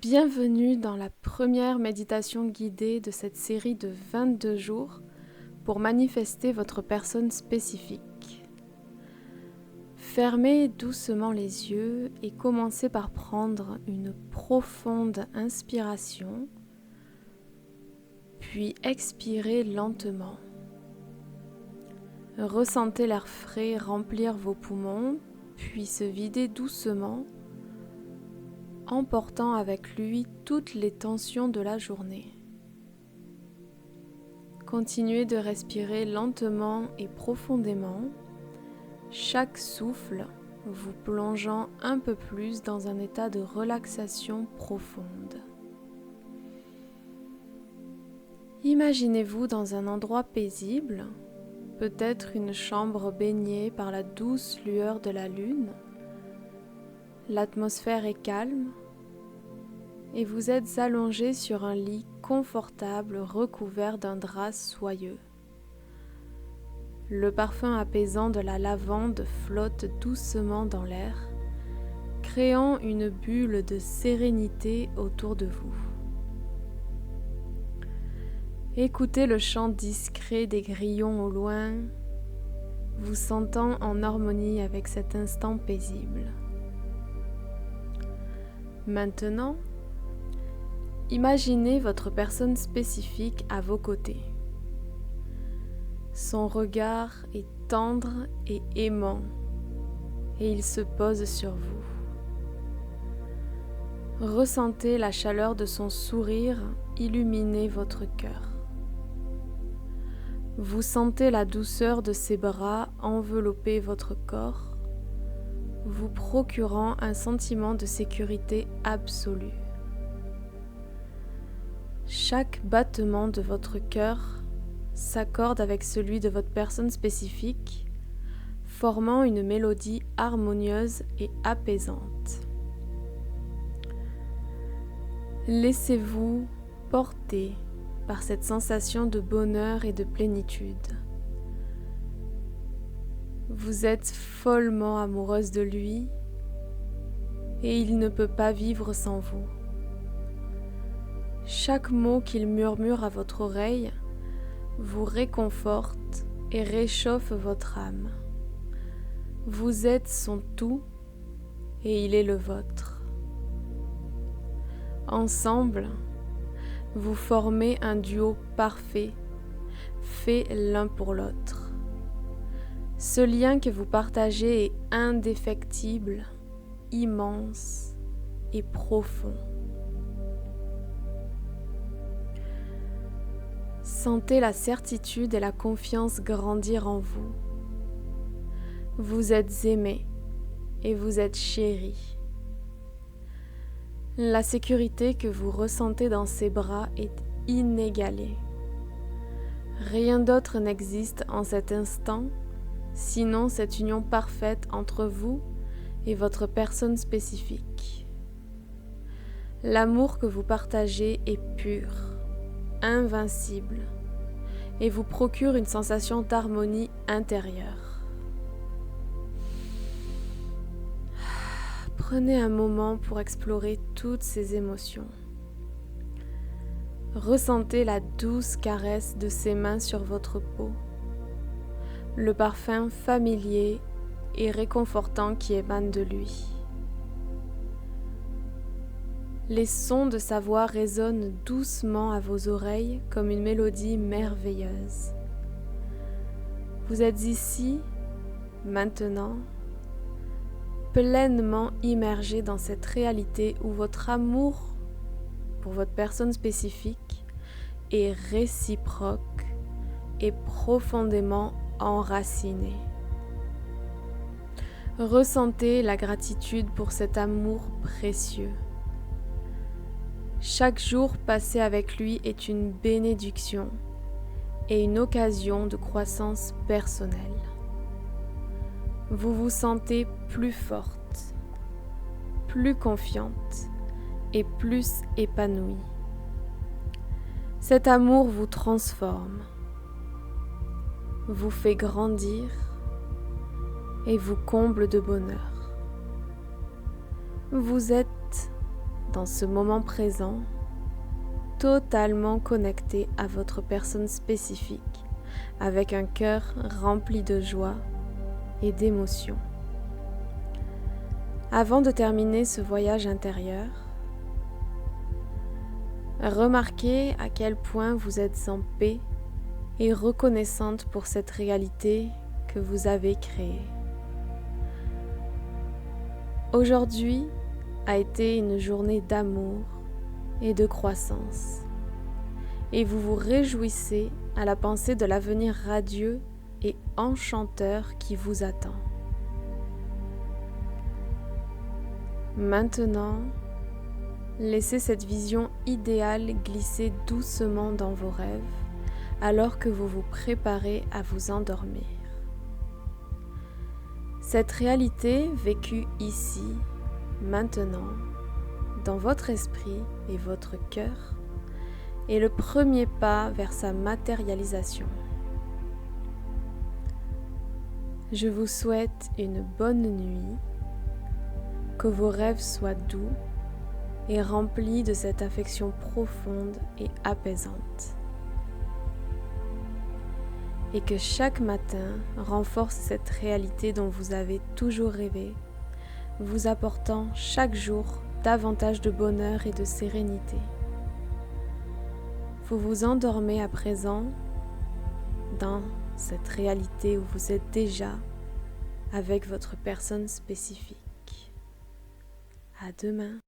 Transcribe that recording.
Bienvenue dans la première méditation guidée de cette série de 22 jours pour manifester votre personne spécifique. Fermez doucement les yeux et commencez par prendre une profonde inspiration, puis expirez lentement. Ressentez l'air frais remplir vos poumons, puis se vider doucement, emportant avec lui toutes les tensions de la journée. Continuez de respirer lentement et profondément, chaque souffle vous plongeant un peu plus dans un état de relaxation profonde. Imaginez-vous dans un endroit paisible, peut-être une chambre baignée par la douce lueur de la lune. L'atmosphère est calme et vous êtes allongé sur un lit confortable recouvert d'un drap soyeux. Le parfum apaisant de la lavande flotte doucement dans l'air, créant une bulle de sérénité autour de vous. Écoutez le chant discret des grillons au loin, vous sentant en harmonie avec cet instant paisible. Maintenant, imaginez votre personne spécifique à vos côtés. Son regard est tendre et aimant et il se pose sur vous. Ressentez la chaleur de son sourire illuminer votre cœur. Vous sentez la douceur de ses bras envelopper votre corps, vous procurant un sentiment de sécurité absolue. Chaque battement de votre cœur s'accorde avec celui de votre personne spécifique, formant une mélodie harmonieuse et apaisante. Laissez-vous porter par cette sensation de bonheur et de plénitude. Vous êtes follement amoureuse de lui et il ne peut pas vivre sans vous. Chaque mot qu'il murmure à votre oreille vous réconforte et réchauffe votre âme. Vous êtes son tout et il est le vôtre. Ensemble, vous formez un duo parfait, fait l'un pour l'autre. Ce lien que vous partagez est indéfectible, immense et profond. Sentez la certitude et la confiance grandir en vous. Vous êtes aimé et vous êtes chéri. La sécurité que vous ressentez dans ses bras est inégalée. Rien d'autre n'existe en cet instant, sinon cette union parfaite entre vous et votre personne spécifique. L'amour que vous partagez est pur, invincible, et vous procure une sensation d'harmonie intérieure. Prenez un moment pour explorer toutes ces émotions. Ressentez la douce caresse de ses mains sur votre peau, le parfum familier et réconfortant qui émane de lui. Les sons de sa voix résonnent doucement à vos oreilles comme une mélodie merveilleuse. Vous êtes ici, maintenant, pleinement immergé dans cette réalité où votre amour pour votre personne spécifique est réciproque et profondément enraciné. Ressentez la gratitude pour cet amour précieux. Chaque jour passé avec lui est une bénédiction et une occasion de croissance personnelle. Vous vous sentez plus forte, plus confiante et plus épanouie. Cet amour vous transforme, vous fait grandir et vous comble de bonheur. Vous êtes dans ce moment présent, totalement connecté à votre personne spécifique, avec un cœur rempli de joie et d'émotion. Avant de terminer ce voyage intérieur, remarquez à quel point vous êtes en paix et reconnaissante pour cette réalité que vous avez créée. Aujourd'hui a été une journée d'amour et de croissance, et vous vous réjouissez à la pensée de l'avenir radieux et enchanteur qui vous attend. Maintenant, laissez cette vision idéale glisser doucement dans vos rêves alors que vous vous préparez à vous endormir. Cette réalité vécue ici, maintenant, dans votre esprit et votre cœur, est le premier pas vers sa matérialisation. Je vous souhaite une bonne nuit, que vos rêves soient doux et remplis de cette affection profonde et apaisante, et que chaque matin renforce cette réalité dont vous avez toujours rêvé, vous apportant chaque jour davantage de bonheur et de sérénité. Vous vous endormez à présent dans cette réalité où vous êtes déjà avec votre personne spécifique. À demain.